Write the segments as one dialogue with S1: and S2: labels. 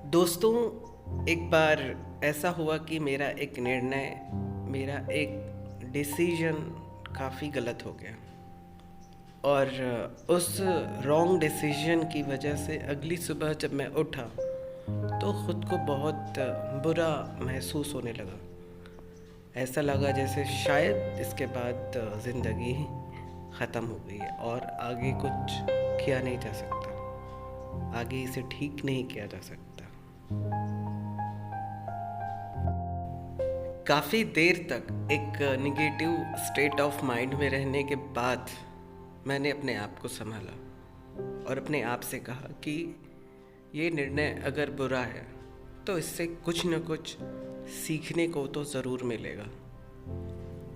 S1: दोस्तों, एक बार ऐसा हुआ कि मेरा एक डिसीजन काफ़ी गलत हो गया। और उस रॉन्ग डिसीजन की वजह से अगली सुबह जब मैं उठा तो ख़ुद को बहुत बुरा महसूस होने लगा। ऐसा लगा जैसे शायद इसके बाद ज़िंदगी ख़त्म हो गई है और आगे कुछ किया नहीं जा सकता, आगे इसे ठीक नहीं किया जा सकता। काफ़ी देर तक एक निगेटिव स्टेट ऑफ माइंड में रहने के बाद मैंने अपने आप को संभाला और अपने आप से कहा कि ये निर्णय अगर बुरा है तो इससे कुछ न कुछ सीखने को तो ज़रूर मिलेगा।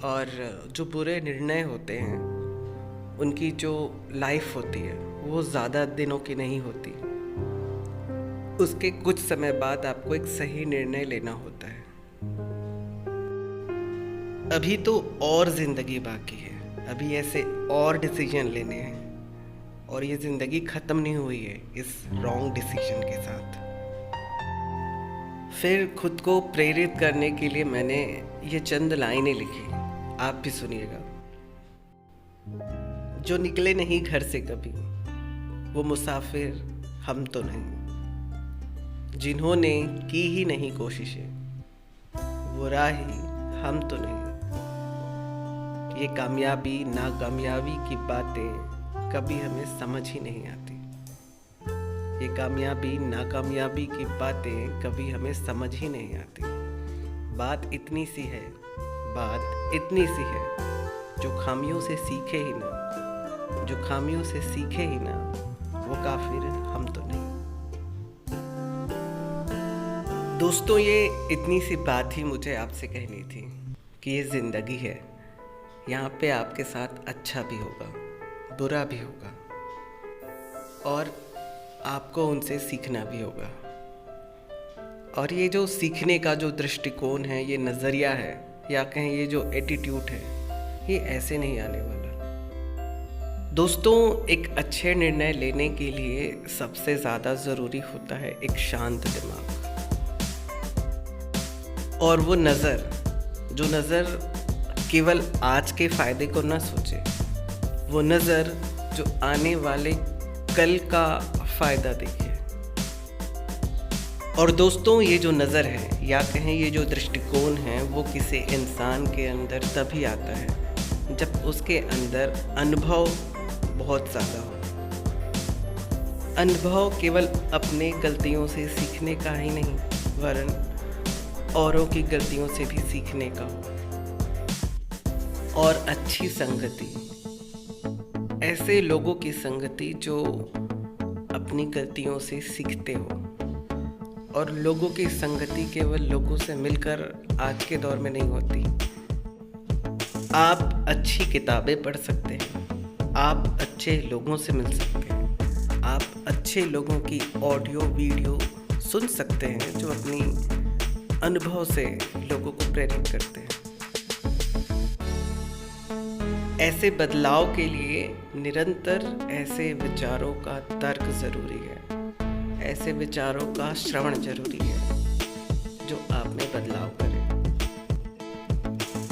S1: और जो बुरे निर्णय होते हैं उनकी जो लाइफ होती है वो ज़्यादा दिनों की नहीं होती। उसके कुछ समय बाद आपको एक सही निर्णय लेना होता है। अभी तो और ज़िंदगी बाकी है, अभी ऐसे और डिसीजन लेने हैं और ये ज़िंदगी ख़त्म नहीं हुई है इस रॉन्ग डिसीजन के साथ। फिर खुद को प्रेरित करने के लिए मैंने ये चंद लाइनें लिखी, आप भी सुनिएगा। जो निकले नहीं घर से कभी वो मुसाफिर हम तो नहीं, जिन्होंने की ही नहीं कोशिशें वो राही हम तो नहीं। ये कामयाबी नाकामयाबी की बातें कभी हमें समझ ही नहीं आती। ये कामयाबी नाकामयाबी की बातें कभी हमें समझ ही नहीं आती। बात इतनी सी है, बात इतनी सी है, जो खामियों से सीखे ही ना, जो खामियों से सीखे ही ना वो काफिर हम तो नहीं। दोस्तों, ये इतनी सी बात ही मुझे आपसे कहनी थी कि ये ज़िंदगी है, यहाँ पे आपके साथ अच्छा भी होगा, बुरा भी होगा और आपको उनसे सीखना भी होगा। और ये जो सीखने का जो दृष्टिकोण है, ये नज़रिया है या कहें ये जो एटीट्यूड है, ये ऐसे नहीं आने वाला। दोस्तों, एक अच्छे निर्णय लेने के लिए सबसे ज़्यादा ज़रूरी होता है एक शांत दिमाग और वो नज़र, जो नज़र केवल आज के फ़ायदे को ना सोचे, वो नज़र जो आने वाले कल का फ़ायदा देखे। और दोस्तों, ये जो नज़र है या कहें ये जो दृष्टिकोण है वो किसी इंसान के अंदर तभी आता है जब उसके अंदर अनुभव बहुत ज़्यादा हो। अनुभव केवल अपने गलतियों से सीखने का ही नहीं, वरन औरों की गलतियों से भी सीखने का हो। और अच्छी संगति, ऐसे लोगों की संगति जो अपनी गलतियों से सीखते हो। और लोगों की संगति केवल लोगों से मिलकर आज के दौर में नहीं होती। आप अच्छी किताबें पढ़ सकते हैं, आप अच्छे लोगों से मिल सकते हैं, आप अच्छे लोगों की ऑडियो वीडियो सुन सकते हैं जो अपनी अनुभव से लोगों को प्रेरित करते हैं। ऐसे बदलाव के लिए निरंतर ऐसे विचारों का तर्क ज़रूरी है, ऐसे विचारों का श्रवण जरूरी है जो आप में बदलाव करे।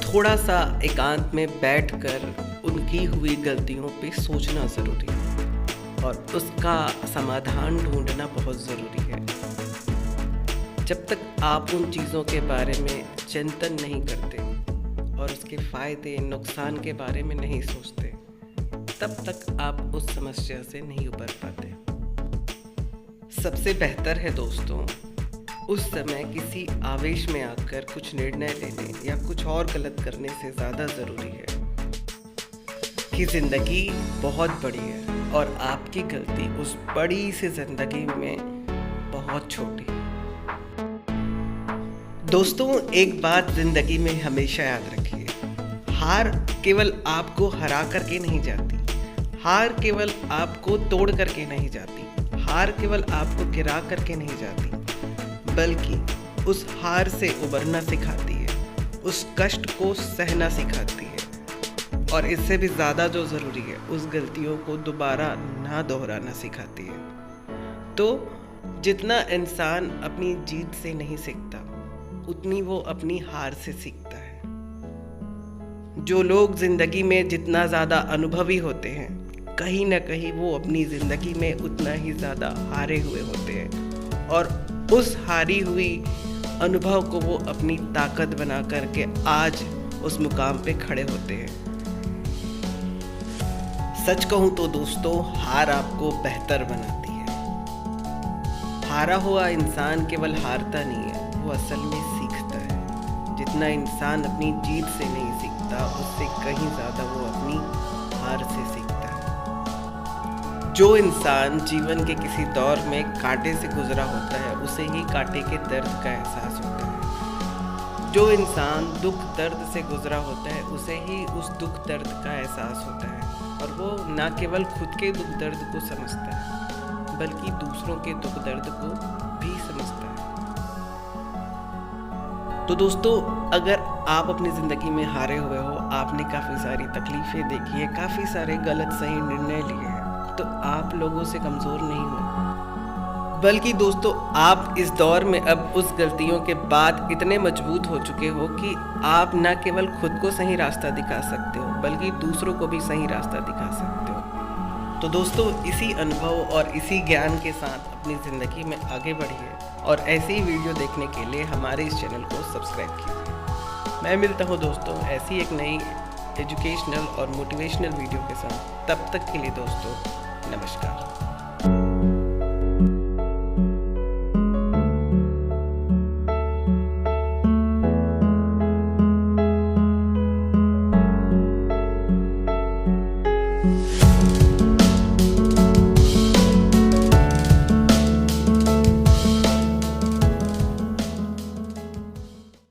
S1: थोड़ा सा एकांत में बैठकर उनकी हुई गलतियों पे सोचना ज़रूरी है और उसका समाधान ढूंढना बहुत ज़रूरी है। जब तक आप उन चीज़ों के बारे में चिंतन नहीं करते और उसके फ़ायदे नुकसान के बारे में नहीं सोचते, तब तक आप उस समस्या से नहीं उबर पाते। सबसे बेहतर है दोस्तों, उस समय किसी आवेश में आकर कुछ निर्णय लेने या कुछ और गलत करने से ज़्यादा ज़रूरी है कि ज़िंदगी बहुत बड़ी है और आपकी गलती उस बड़ी सी ज़िंदगी में बहुत छोटी है। दोस्तों, एक बात ज़िंदगी में हमेशा याद रखिए, हार केवल आपको हरा करके नहीं जाती, हार केवल आपको तोड़ करके नहीं जाती, हार केवल आपको गिरा करके नहीं जाती, बल्कि उस हार से उबरना सिखाती है, उस कष्ट को सहना सिखाती है और इससे भी ज़्यादा जो ज़रूरी है, उस गलतियों को दोबारा ना दोहराना सिखाती है। तो जितना इंसान अपनी जीत से नहीं सीखता, उतनी वो अपनी हार से सीखता है। जो लोग जिंदगी में जितना ज़्यादा अनुभवी होते हैं, कहीं ना कहीं वो अपनी ज़िंदगी में उतना ही ज़्यादा हारे हुए होते हैं और उस हारी हुई अनुभव को वो अपनी ताकत बना करके आज उस मुकाम पे खड़े होते हैं। सच कहूँ तो दोस्तों, हार आपको बेहतर बनाती है। हारा हुआ इंसान केवल हारता नहीं है, वो असल में सीखता है। जितना इंसान अपनी जीत से नहीं सीखता, उससे कहीं ज़्यादा वो अपनी हार से सीखता है। जो इंसान जीवन के किसी दौर में कांटे से गुजरा होता है, उसे ही कांटे के दर्द का एहसास होता है। जो इंसान दुख दर्द से गुजरा होता है, उसे ही उस दुख दर्द का एहसास होता है और वो ना केवल खुद के दुख दर्द को समझता है, बल्कि दूसरों के दुख दर्द को भी समझता है। तो दोस्तों, अगर आप अपनी ज़िंदगी में हारे हुए हो, आपने काफ़ी सारी तकलीफ़ें देखी है, काफ़ी सारे गलत सही निर्णय लिए हैं, तो आप लोगों से कमज़ोर नहीं हो, बल्कि दोस्तों आप इस दौर में अब उस गलतियों के बाद इतने मजबूत हो चुके हो कि आप न केवल खुद को सही रास्ता दिखा सकते हो, बल्कि दूसरों को भी सही रास्ता दिखा सकते हो। तो दोस्तों, इसी अनुभव और इसी ज्ञान के साथ अपनी ज़िंदगी में आगे बढ़िए और ऐसे ही वीडियो देखने के लिए हमारे इस चैनल को सब्सक्राइब कीजिए। मैं मिलता हूँ दोस्तों ऐसी एक नई एजुकेशनल और मोटिवेशनल वीडियो के साथ। तब तक के लिए दोस्तों, नमस्कार।